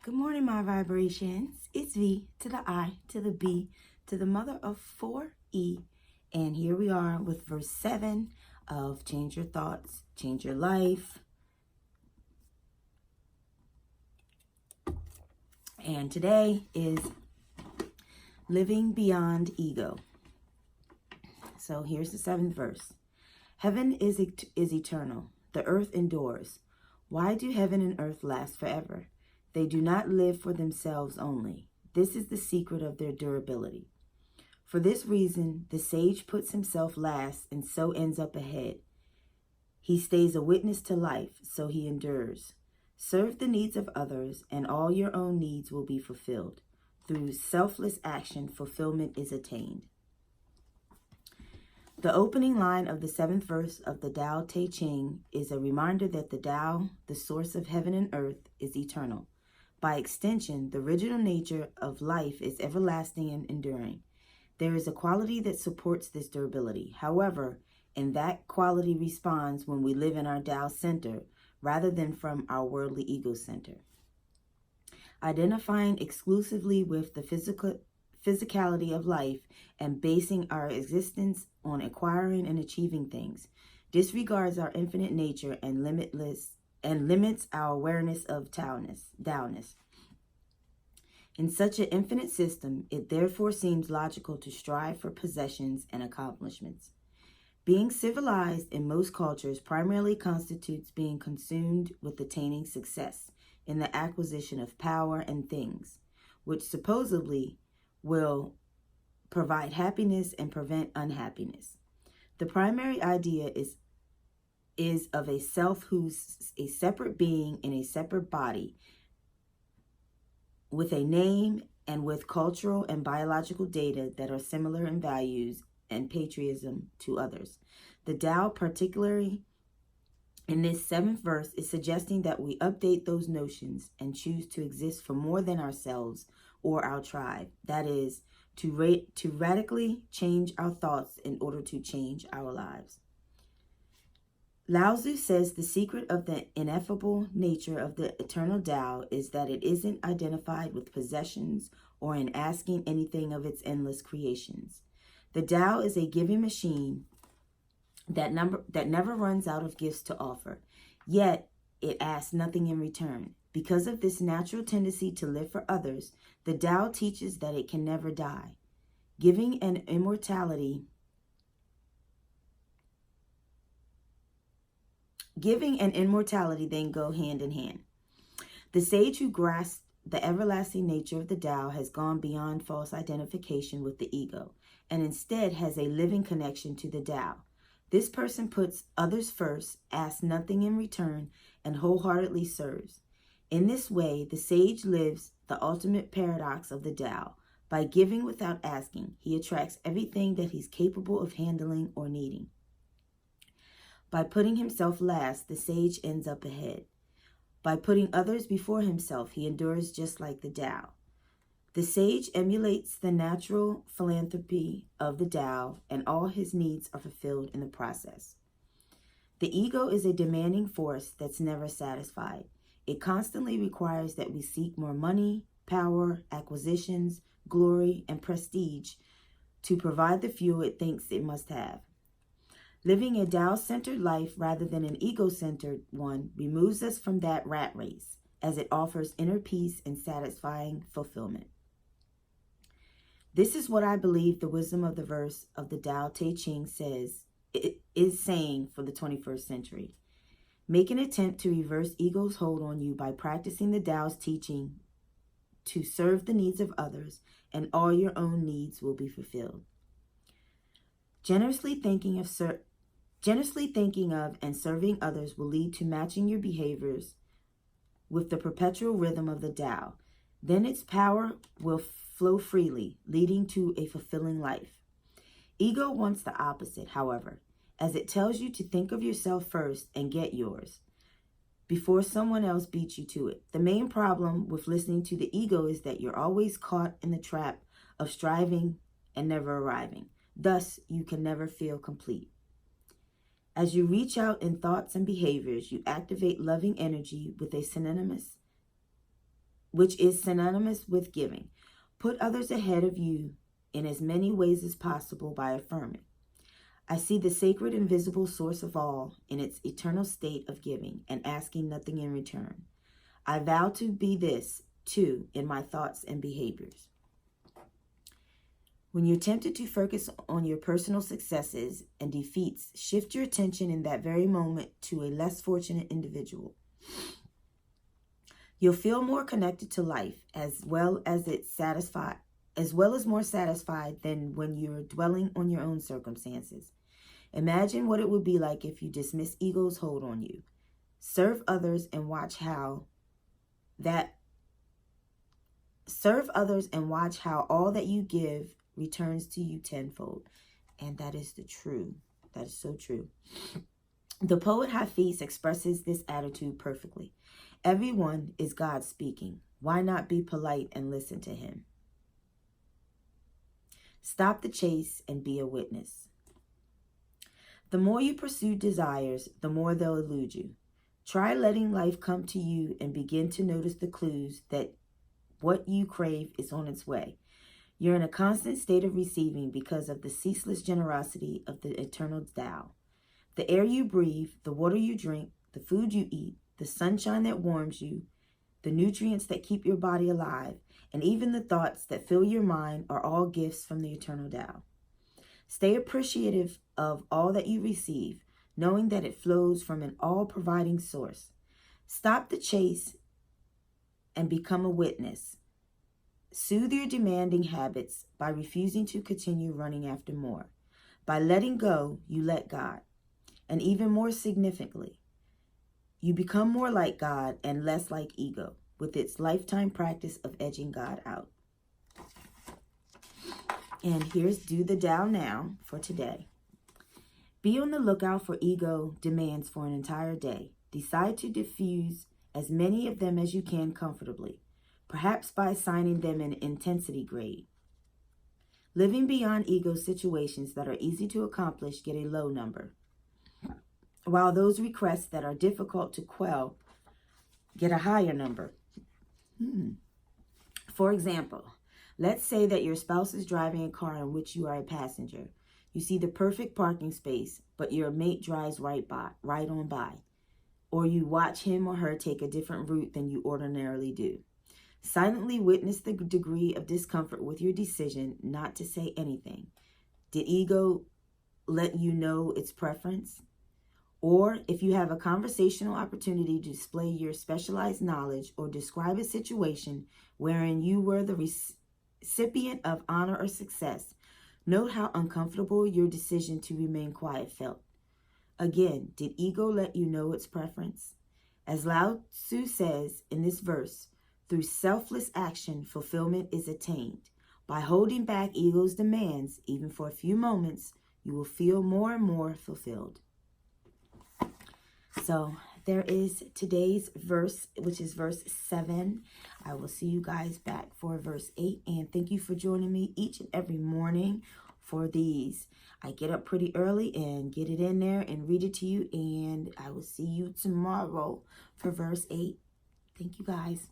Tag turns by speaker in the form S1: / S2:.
S1: Good morning, my vibrations. It's V to the I to the B to the mother of 4E. And here we are with verse 7 of Change Your Thoughts, Change Your Life. And today is Living Beyond Ego. So here's the 7th verse. Heaven is eternal. The earth endures. Why do heaven and earth last forever? They do not live for themselves only. This is the secret of their durability. For this reason, the sage puts himself last and so ends up ahead. He stays a witness to life, so he endures. Serve the needs of others, and all your own needs will be fulfilled. Through selfless action, fulfillment is attained. The opening line of the 7th verse of the Tao Te Ching is a reminder that the Tao, the source of heaven and earth, is eternal. By extension, the original nature of life is everlasting and enduring. There is a quality that supports this durability. However, and that quality responds when we live in our Tao center rather than from our worldly ego center. Identifying exclusively with the physicality of life and basing our existence on acquiring and achieving things disregards our infinite nature and limits our awareness of Taoness. In such an infinite system, it therefore seems logical to strive for possessions and accomplishments. Being civilized in most cultures primarily constitutes being consumed with attaining success in the acquisition of power and things, which supposedly will provide happiness and prevent unhappiness. The primary idea is of a self who's a separate being in a separate body with a name and with cultural and biological data that are similar in values and patriotism to others. The Tao, particularly in this 7th verse, is suggesting that we update those notions and choose to exist for more than ourselves or our tribe. That is, to radically change our thoughts in order to change our lives. Lao-you says the secret of the ineffable nature of the eternal Tao is that it isn't identified with possessions or in asking anything of its endless creations. The Tao is a giving machine that never runs out of gifts to offer, yet it asks nothing in return. Because of this natural tendency to live for others, the Tao teaches that it can never die. Giving and immortality then go hand in hand. The sage who grasps the everlasting nature of the Tao has gone beyond false identification with the ego and instead has a living connection to the Tao. This person puts others first, asks nothing in return, and wholeheartedly serves. In this way, the sage lives the ultimate paradox of the Tao. By giving without asking, he attracts everything that he's capable of handling or needing. By putting himself last, the sage ends up ahead. By putting others before himself, he endures just like the Tao. The sage emulates the natural philanthropy of the Tao, and all his needs are fulfilled in the process. The ego is a demanding force that's never satisfied. It constantly requires that we seek more money, power, acquisitions, glory, and prestige to provide the fuel it thinks it must have. Living a Tao-centered life rather than an ego-centered one removes us from that rat race, as it offers inner peace and satisfying fulfillment. This is what I believe the wisdom of the verse of the Tao Te Ching says it is saying for the 21st century. Make an attempt to reverse ego's hold on you by practicing the Tao's teaching to serve the needs of others, and all your own needs will be fulfilled. Generously thinking of and serving others will lead to matching your behaviors with the perpetual rhythm of the Tao. Then its power will flow freely, leading to a fulfilling life. Ego wants the opposite, however, as it tells you to think of yourself first and get yours before someone else beats you to it. The main problem with listening to the ego is that you're always caught in the trap of striving and never arriving. Thus, you can never feel complete. As you reach out in thoughts and behaviors, you activate loving energy with which is synonymous with giving. Put others ahead of you in as many ways as possible by affirming, I see the sacred invisible source of all in its eternal state of giving and asking nothing in return. I vow to be this, too, in my thoughts and behaviors. When you're tempted to focus on your personal successes and defeats, shift your attention in that very moment to a less fortunate individual. You'll feel more connected to life as well as more satisfied than when you're dwelling on your own circumstances. Imagine what it would be like if you dismiss ego's hold on you. Serve others and watch how all that you give returns to you tenfold. And that is that is so true. The poet Hafiz expresses this attitude perfectly. Everyone is God speaking. Why not be polite and listen to him? Stop the chase and be a witness. The more you pursue desires, the more they'll elude you. Try letting life come to you and begin to notice the clues that what you crave is on its way. You're in a constant state of receiving because of the ceaseless generosity of the eternal Tao. The air you breathe, the water you drink, the food you eat, the sunshine that warms you, the nutrients that keep your body alive, and even the thoughts that fill your mind are all gifts from the eternal Tao. Stay appreciative of all that you receive, knowing that it flows from an all-providing source. Stop the chase and become a witness. Soothe your demanding habits by refusing to continue running after more. By letting go, you let God. And even more significantly, you become more like God and less like ego, with its lifetime practice of edging God out. And here's Do the Tao Now for today. Be on the lookout for ego demands for an entire day. Decide to diffuse as many of them as you can comfortably, perhaps by assigning them an intensity grade. Living beyond ego situations that are easy to accomplish get a low number, while those requests that are difficult to quell get a higher number. For example, let's say that your spouse is driving a car in which you are a passenger. You see the perfect parking space, but your mate drives right on by. Or you watch him or her take a different route than you ordinarily do. Silently witness the degree of discomfort with your decision not to say anything. Did ego let you know its preference? Or if you have a conversational opportunity to display your specialized knowledge or describe a situation wherein you were the recipient of honor or success, note how uncomfortable your decision to remain quiet felt. Again, did ego let you know its preference? As Lao-you says in this verse, through selfless action, fulfillment is attained. By holding back ego's demands, even for a few moments, you will feel more and more fulfilled. So there is today's verse, which is verse 7. I will see you guys back for verse 8. And thank you for joining me each and every morning for these. I get up pretty early and get it in there and read it to you. And I will see you tomorrow for verse 8. Thank you guys.